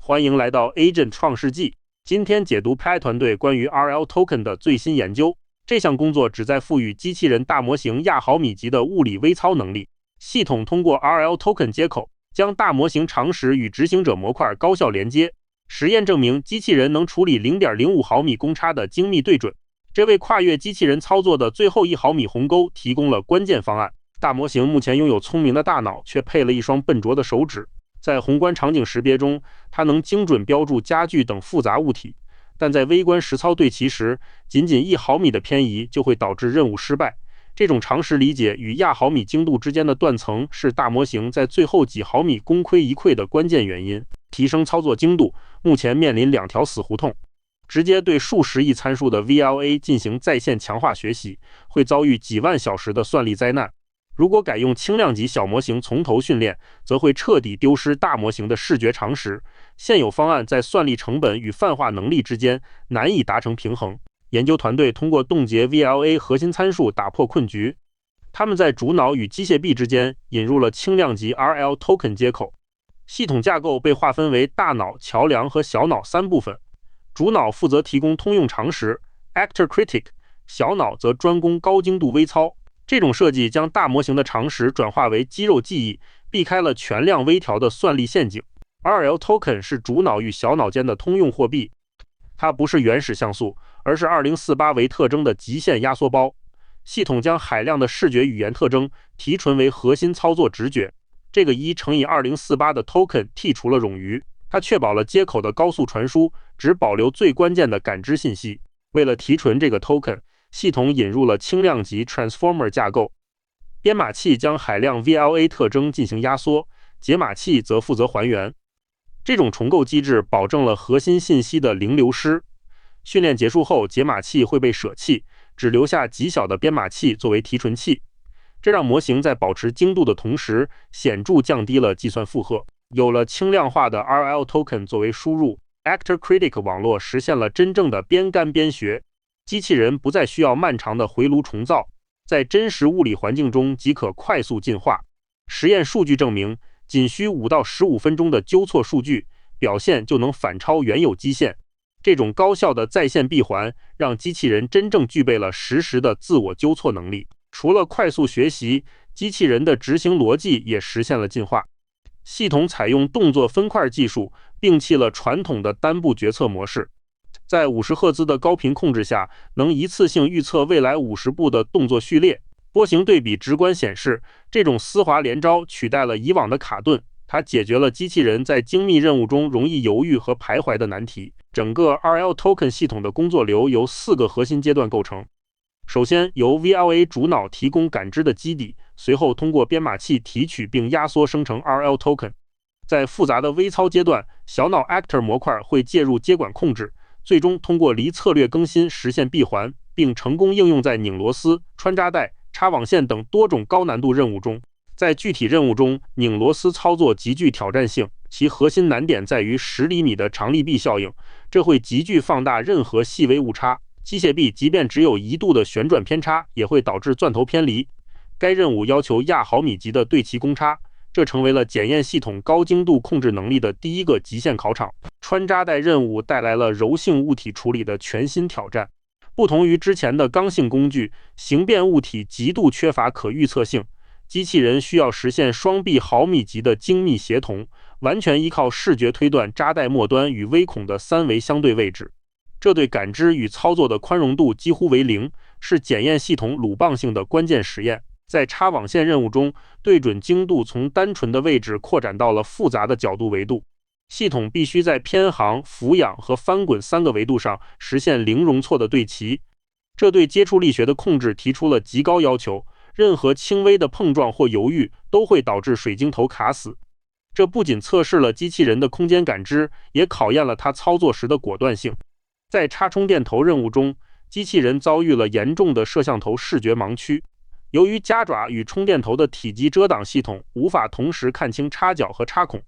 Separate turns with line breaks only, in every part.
欢迎来到 Agent 创世纪。今天解读 Pi 团队关于 RL Token 的最新研究。这项工作旨在赋予机器人大模型亚毫米级的物理微操能力。系统通过 RL Token 接口，将大模型常识与执行者模块高效连接。实验证明，机器人能处理 0.05 毫米公差的精密对准，这为跨越机器人操作的最后1毫米鸿沟提供了关键方案。大模型目前拥有聪明的大脑，却配了一双笨拙的手指。在宏观场景识别中，它能精准标注家具等复杂物体，但在微观实操对齐时，仅1毫米的偏移就会导致任务失败。这种常识理解与亚毫米精度之间的断层是大模型在最后几毫米功亏一篑的关键原因。提升操作精度，目前面临2条死胡同。直接对数十亿参数的 VLA 进行在线强化学习，会遭遇几万小时的算力灾难。如果改用轻量级小模型从头训练，则会彻底丢失大模型的视觉常识。现有方案在算力成本与泛化能力之间难以达成平衡。研究团队通过冻结 VLA 核心参数打破困局。他们在主脑与机械臂之间引入了轻量级 RL Token 接口。系统架构被划分为大脑、桥梁和小脑3部分。主脑负责提供通用常识 Actor Critic， 小脑则专攻高精度微操。这种设计将大模型的常识转化为肌肉记忆，避开了全量微调的算力陷阱。RL Token 是主脑与小脑间的通用货币，它不是原始像素，而是2048为特征的极限压缩包。系统将海量的视觉语言特征提纯为核心操作直觉。这个1乘以2048的 Token 剔除了冗余，它确保了接口的高速传输，只保留最关键的感知信息。为了提纯这个 Token，系统引入了轻量级 Transformer 架构，编码器将海量 VLA 特征进行压缩，解码器则负责还原。这种重构机制保证了核心信息的零流失。训练结束后，解码器会被舍弃，只留下极小的编码器作为提纯器。这让模型在保持精度的同时，显著降低了计算负荷。有了轻量化的 RL Token 作为输入， Actor Critic 网络实现了真正的边干边学。机器人不再需要漫长的回炉重造，在真实物理环境中即可快速进化。实验数据证明，仅需5到15分钟的纠错数据表现就能反超原有基线。这种高效的在线闭环让机器人真正具备了实时的自我纠错能力。除了快速学习，机器人的执行逻辑也实现了进化。系统采用动作分块技术，摒弃了传统的单步决策模式。在50赫兹的高频控制下，能一次性预测未来50步的动作序列。波形对比直观显示，这种丝滑连招取代了以往的卡顿，它解决了机器人在精密任务中容易犹豫和徘徊的难题。整个 RL Token 系统的工作流由4个核心阶段构成。首先，由 VLA 主脑提供感知的基底，随后通过编码器提取并压缩生成 RL Token。在复杂的微操阶段，小脑 Actor 模块会介入接管控制，最终通过离策略更新实现闭环，并成功应用在拧螺丝、穿扎带、插网线等多种高难度任务中。在具体任务中，拧螺丝操作极具挑战性，其核心难点在于10厘米的长力臂效应，这会急剧放大任何细微误差。机械臂即便只有1度的旋转偏差，也会导致钻头偏离。该任务要求亚毫米级的对齐公差，这成为了检验系统高精度控制能力的第一个极限考场。穿扎带任务带来了柔性物体处理的全新挑战。不同于之前的刚性工具，形变物体极度缺乏可预测性，机器人需要实现双臂毫米级的精密协同，完全依靠视觉推断扎带末端与微孔的3维相对位置。这对感知与操作的宽容度几乎为0，是检验系统鲁棒性的关键实验。在插网线任务中，对准精度从单纯的位置扩展到了复杂的角度维度。系统必须在偏航、俯仰和翻滚3个维度上实现零容错的对齐，这对接触力学的控制提出了极高要求。任何轻微的碰撞或犹豫都会导致水晶头卡死。这不仅测试了机器人的空间感知，也考验了它操作时的果断性。在插充电头任务中，机器人遭遇了严重的摄像头视觉盲区。由于夹爪与充电头的体积遮挡系统无法同时看清插角和插孔，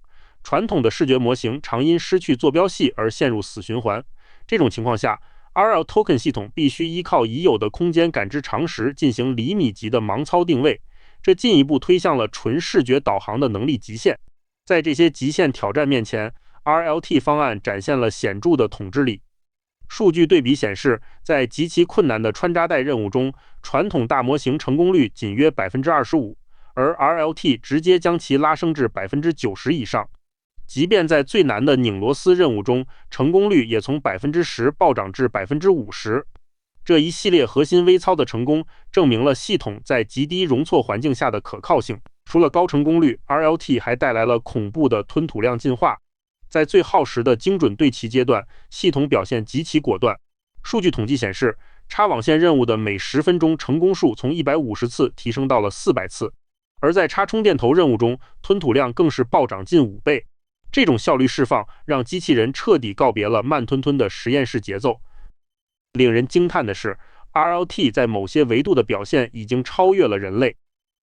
传统的视觉模型常因失去坐标系而陷入死循环。这种情况下， RL Token 系统必须依靠已有的空间感知常识进行厘米级的盲操定位，这进一步推向了纯视觉导航的能力极限。在这些极限挑战面前， RLT 方案展现了显著的统治力。数据对比显示，在极其困难的穿扎带任务中，传统大模型成功率仅约 25%， 而 RLT 直接将其拉升至 90% 以上。即便在最难的拧螺丝任务中，成功率也从 10% 暴涨至 50%。这一系列核心微操的成功，证明了系统在极低容错环境下的可靠性。除了高成功率 ，RLT 还带来了恐怖的吞吐量进化。在最耗时的精准对齐阶段，系统表现极其果断。数据统计显示，插网线任务的每10分钟成功数从150次提升到了400次，而在插充电头任务中，吞吐量更是暴涨近5倍。这种效率释放让机器人彻底告别了慢吞吞的实验室节奏。令人惊叹的是 ，RLT 在某些维度的表现已经超越了人类。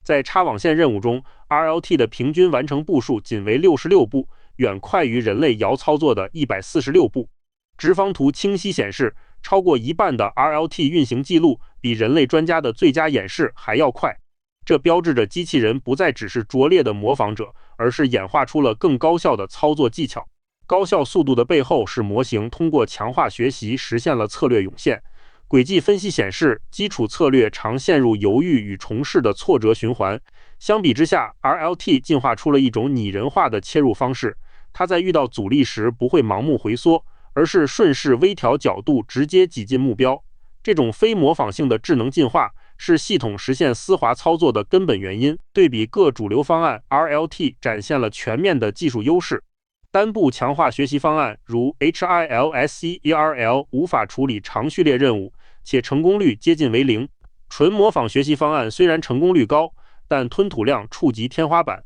在插网线任务中 ，RLT 的平均完成步数仅为66步。远快于人类遥操作的146步。直方图清晰显示，超过一半的 RLT 运行记录比人类专家的最佳演示还要快。这标志着机器人不再只是拙劣的模仿者，而是演化出了更高效的操作技巧。高效速度的背后是模型通过强化学习实现了策略涌现。轨迹分析显示，基础策略常陷入犹豫与重试的挫折循环。相比之下 ，RLT 进化出了一种拟人化的切入方式。它在遇到阻力时不会盲目回缩，而是顺势微调角度，直接挤进目标。这种非模仿性的智能进化是系统实现丝滑操作的根本原因。对比各主流方案 ，RLT 展现了全面的技术优势。单步强化学习方案如 HILSCERL 无法处理长序列任务，且成功率接近为0。纯模仿学习方案虽然成功率高，但吞吐量触及天花板。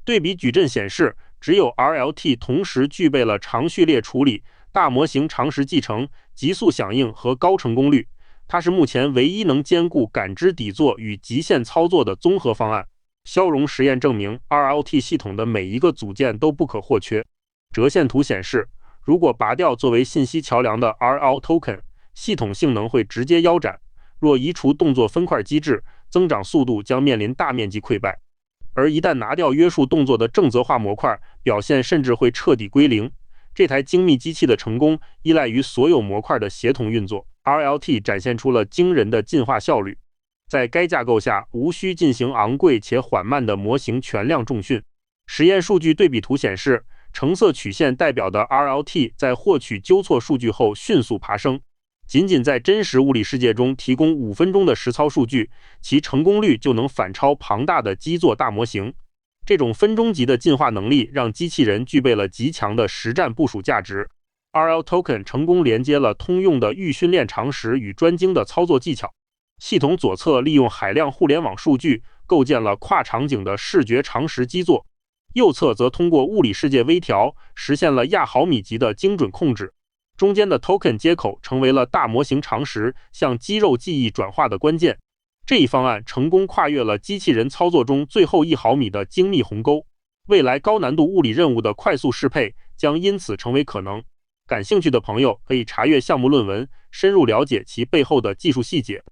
对比矩阵显示，只有 RLT 同时具备了长序列处理、大模型常识继承、极速响应和高成功率。它是目前唯一能兼顾感知底座与极限操作的综合方案。消融实验证明 ，RLT 系统的每一个组件都不可或缺。折线图显示，如果拔掉作为信息桥梁的 RL Token， 系统性能会直接腰斩；若移除动作分块机制，增长速度将面临大面积溃败。而一旦拿掉约束动作的正则化模块，表现甚至会彻底归零。这台精密机器的成功依赖于所有模块的协同运作。RLT 展现出了惊人的进化效率。在该架构下，无需进行昂贵且缓慢的模型全量重训。实验数据对比图显示，橙色曲线代表的 RLT 在获取纠错数据后迅速爬升。仅仅在真实物理世界中提供5分钟的实操数据，其成功率就能反超庞大的基座大模型。这种分钟级的进化能力让机器人具备了极强的实战部署价值。RL Token 成功连接了通用的预训练常识与专精的操作技巧。系统左侧利用海量互联网数据构建了跨场景的视觉常识基座，右侧则通过物理世界微调实现了亚毫米级的精准控制。中间的 token 接口成为了大模型常识向肌肉记忆转化的关键。这一方案成功跨越了机器人操作中最后1毫米的精密鸿沟，未来高难度物理任务的快速适配将因此成为可能。感兴趣的朋友可以查阅项目论文，深入了解其背后的技术细节。